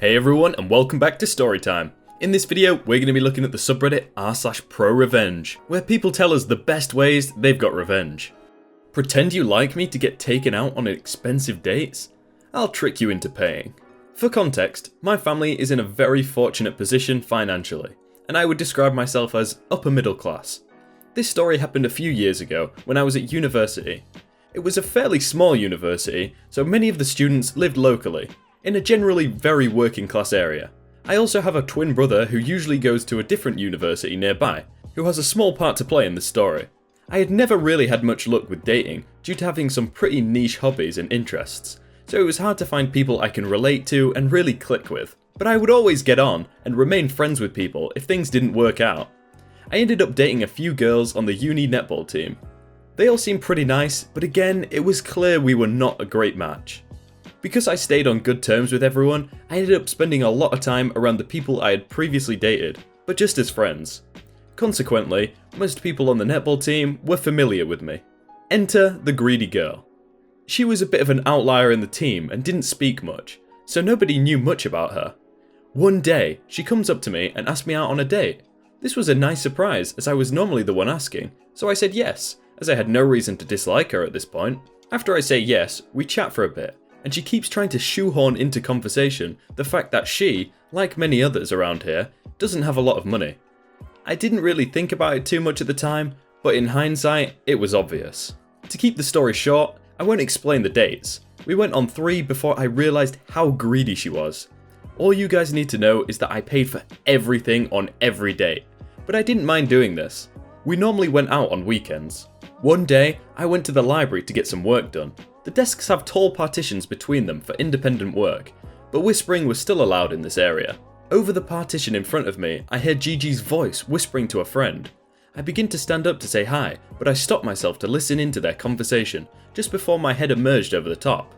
Hey everyone, and welcome back to Storytime. In this video, we're going to be looking at the subreddit r/prorevenge, where people tell us the best ways they've got revenge. Pretend you like me to get taken out on expensive dates? I'll trick you into paying. For context, my family is in a very fortunate position financially, and I would describe myself as upper middle class. This story happened a few years ago when I was at university. It was a fairly small university, so many of the students lived locally, in a generally very working class area. I also have a twin brother who usually goes to a different university nearby, who has a small part to play in this story. I had never really had much luck with dating due to having some pretty niche hobbies and interests, so it was hard to find people I can relate to and really click with. But I would always get on and remain friends with people if things didn't work out. I ended up dating a few girls on the uni netball team. They all seemed pretty nice, but again, it was clear we were not a great match. Because I stayed on good terms with everyone, I ended up spending a lot of time around the people I had previously dated, but just as friends. Consequently, most people on the netball team were familiar with me. Enter the greedy girl. She was a bit of an outlier in the team and didn't speak much, so nobody knew much about her. One day, she comes up to me and asked me out on a date. This was a nice surprise, as I was normally the one asking, so I said yes, as I had no reason to dislike her at this point. After I say yes, we chat for a bit, and she keeps trying to shoehorn into conversation the fact that she, like many others around here, doesn't have a lot of money. I didn't really think about it too much at the time, but in hindsight, it was obvious. To keep the story short, I won't explain the dates. We went on 3 before I realised how greedy she was. All you guys need to know is that I paid for everything on every date, but I didn't mind doing this. We normally went out on weekends. One day, I went to the library to get some work done. The desks have tall partitions between them for independent work, but whispering was still allowed in this area. Over the partition in front of me, I heard Gigi's voice whispering to a friend. I begin to stand up to say hi, but I stop myself to listen into their conversation just before my head emerged over the top.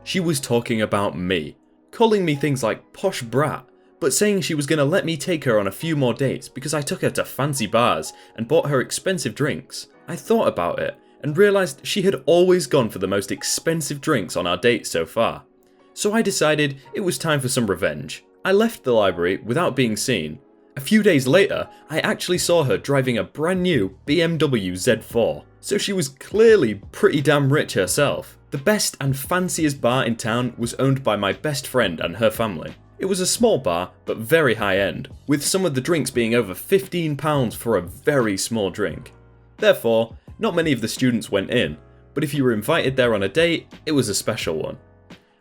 She was talking about me, calling me things like posh brat, but saying she was going to let me take her on a few more dates because I took her to fancy bars and bought her expensive drinks. I thought about it and realised she had always gone for the most expensive drinks on our dates so far. So I decided it was time for some revenge. I left the library without being seen. A few days later, I actually saw her driving a brand new BMW Z4, so she was clearly pretty damn rich herself. The best and fanciest bar in town was owned by my best friend and her family. It was a small bar, but very high end, with some of the drinks being over £15 for a very small drink. Therefore, not many of the students went in, but if you were invited there on a date, it was a special one.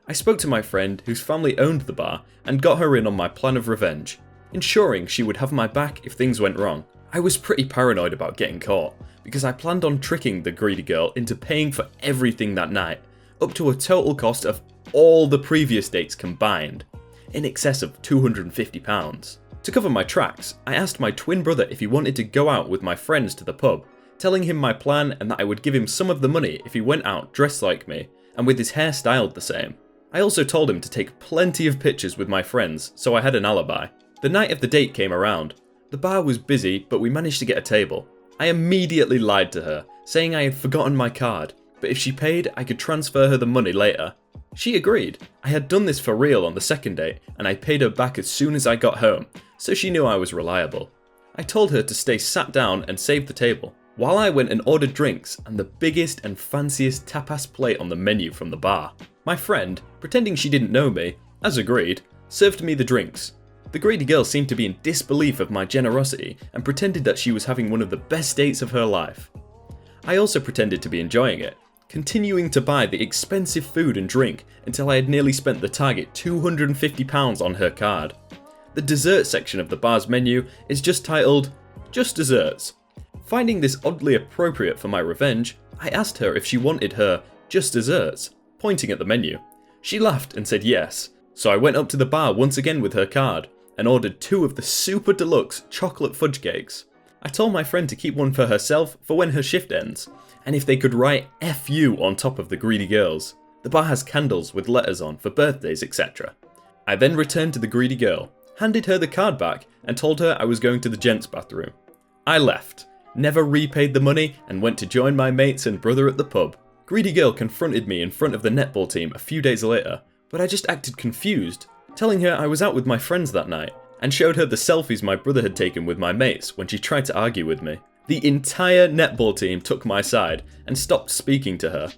I spoke to my friend whose family owned the bar and got her in on my plan of revenge, ensuring she would have my back if things went wrong. I was pretty paranoid about getting caught, because I planned on tricking the greedy girl into paying for everything that night, up to a total cost of all the previous dates combined, in excess of £250. To cover my tracks, I asked my twin brother if he wanted to go out with my friends to the pub, telling him my plan and that I would give him some of the money if he went out dressed like me and with his hair styled the same. I also told him to take plenty of pictures with my friends, so I had an alibi. The night of the date came around. The bar was busy, but we managed to get a table. I immediately lied to her, saying I had forgotten my card, but if she paid, I could transfer her the money later. She agreed. I had done this for real on the second date, and I paid her back as soon as I got home, so she knew I was reliable. I told her to stay sat down and save the table, while I went and ordered drinks and the biggest and fanciest tapas plate on the menu from the bar. My friend, pretending she didn't know me, as agreed, served me the drinks. The greedy girl seemed to be in disbelief of my generosity and pretended that she was having one of the best dates of her life. I also pretended to be enjoying it, continuing to buy the expensive food and drink until I had nearly spent the target £250 on her card. The dessert section of the bar's menu is just titled, "Just Desserts." Finding this oddly appropriate for my revenge, I asked her if she wanted her just desserts, pointing at the menu. She laughed and said yes, so I went up to the bar once again with her card and ordered 2 of the super deluxe chocolate fudge cakes. I told my friend to keep one for herself for when her shift ends, and if they could write FU on top of the greedy girls. The bar has candles with letters on for birthdays, etc. I then returned to the greedy girl, handed her the card back and told her I was going to the gents' bathroom. I left, never repaid the money, and went to join my mates and brother at the pub. Greedy girl confronted me in front of the netball team a few days later, but I just acted confused, telling her I was out with my friends that night, and showed her the selfies my brother had taken with my mates when she tried to argue with me. The entire netball team took my side and stopped speaking to her.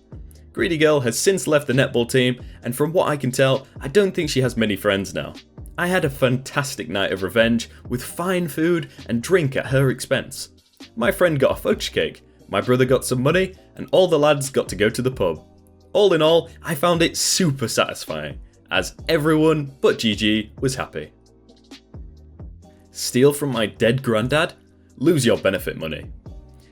Greedy girl has since left the netball team, and from what I can tell, I don't think she has many friends now. I had a fantastic night of revenge with fine food and drink at her expense. My friend got a fudge cake, my brother got some money, and all the lads got to go to the pub. All in all, I found it super satisfying, as everyone but Gigi was happy. Steal from my dead granddad? Lose your benefit money.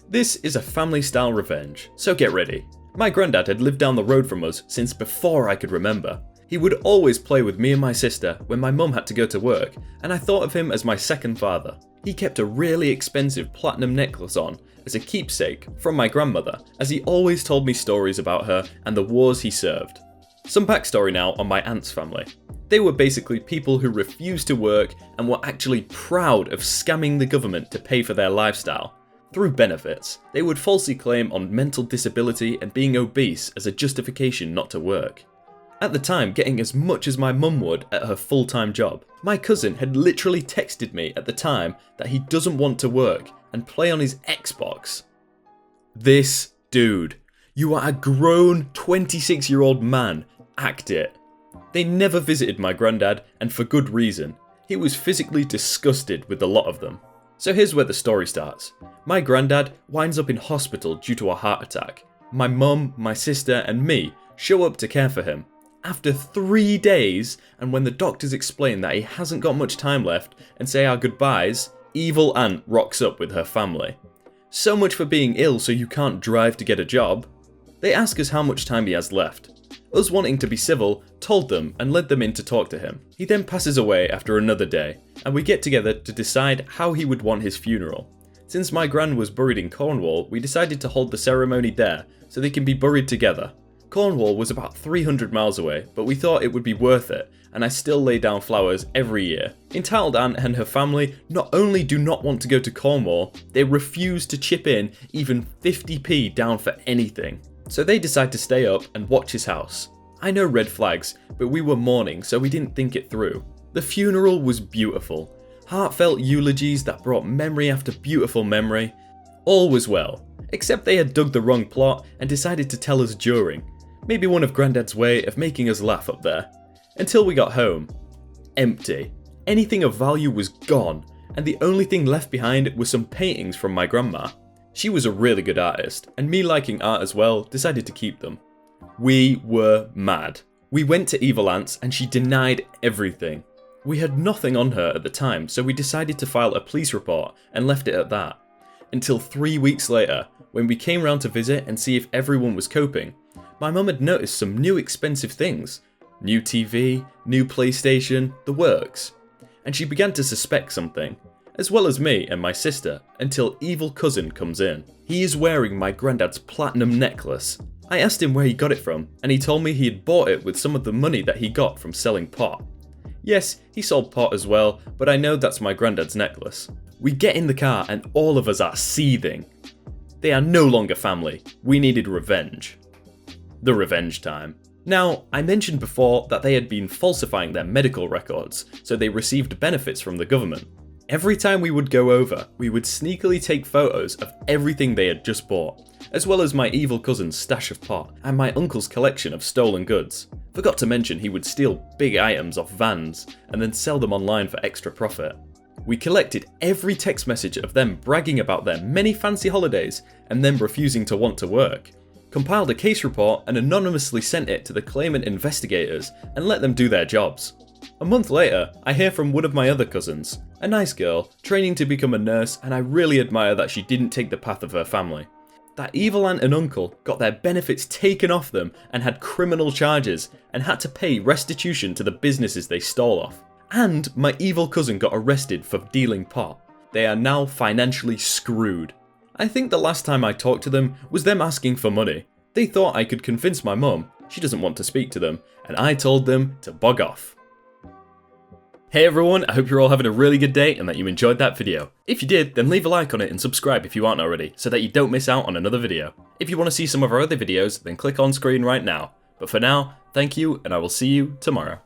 This is a family-style revenge, so get ready. My granddad had lived down the road from us since before I could remember. He would always play with me and my sister when my mum had to go to work, and I thought of him as my second father. He kept a really expensive platinum necklace on as a keepsake from my grandmother, as he always told me stories about her and the wars he served. Some backstory now on my aunt's family. They were basically people who refused to work and were actually proud of scamming the government to pay for their lifestyle. Through benefits, they would falsely claim on mental disability and being obese as a justification not to work. At the time, getting as much as my mum would at her full-time job. My cousin had literally texted me at the time that he doesn't want to work and play on his Xbox. This dude. You are a grown 26-year-old man. Act it. They never visited my granddad, and for good reason. He was physically disgusted with a lot of them. So here's where the story starts. My granddad winds up in hospital due to a heart attack. My mum, my sister, and me show up to care for him. After 3 days, and when the doctors explain that he hasn't got much time left and say our goodbyes, evil aunt rocks up with her family. So much for being ill so you can't drive to get a job. They ask us how much time he has left. Us wanting to be civil, told them and led them in to talk to him. He then passes away after another day, and we get together to decide how he would want his funeral. Since my gran was buried in Cornwall, we decided to hold the ceremony there so they can be buried together. Cornwall was about 300 miles away, but we thought it would be worth it, and I still lay down flowers every year. Entitled aunt and her family not only do not want to go to Cornwall, they refuse to chip in even 50p down for anything. So they decide to stay up and watch his house. I know red flags, but we were mourning, so we didn't think it through. The funeral was beautiful. Heartfelt eulogies that brought memory after beautiful memory. All was well, except they had dug the wrong plot and decided to tell us during. Maybe one of Grandad's way of making us laugh up there. Until we got home. Empty. Anything of value was gone, and the only thing left behind was some paintings from my grandma. She was a really good artist, and me liking art as well, decided to keep them. We were mad. We went to Evil Aunt's and she denied everything. We had nothing on her at the time, so we decided to file a police report and left it at that. Until 3 weeks later, when we came round to visit and see if everyone was coping, my mum had noticed some new expensive things. New TV, new PlayStation, the works. And she began to suspect something, as well as me and my sister, until evil cousin comes in. He is wearing my granddad's platinum necklace. I asked him where he got it from, and he told me he had bought it with some of the money that he got from selling pot. Yes, he sold pot as well, but I know that's my granddad's necklace. We get in the car and all of us are seething. They are no longer family. We needed revenge. The revenge time. Now, I mentioned before that they had been falsifying their medical records, so they received benefits from the government. Every time we would go over, we would sneakily take photos of everything they had just bought, as well as my evil cousin's stash of pot and my uncle's collection of stolen goods. Forgot to mention he would steal big items off vans and then sell them online for extra profit. We collected every text message of them bragging about their many fancy holidays and them refusing to want to work. Compiled a case report and anonymously sent it to the claimant investigators and let them do their jobs. A month later, I hear from one of my other cousins, a nice girl, training to become a nurse, and I really admire that she didn't take the path of her family. That evil aunt and uncle got their benefits taken off them and had criminal charges and had to pay restitution to the businesses they stole off. And my evil cousin got arrested for dealing pot. They are now financially screwed. I think the last time I talked to them was them asking for money. They thought I could convince my mum, she doesn't want to speak to them, and I told them to bug off. Hey everyone, I hope you're all having a really good day and that you enjoyed that video. If you did, then leave a like on it and subscribe if you aren't already, so that you don't miss out on another video. If you want to see some of our other videos, then click on screen right now. But for now, thank you and I will see you tomorrow.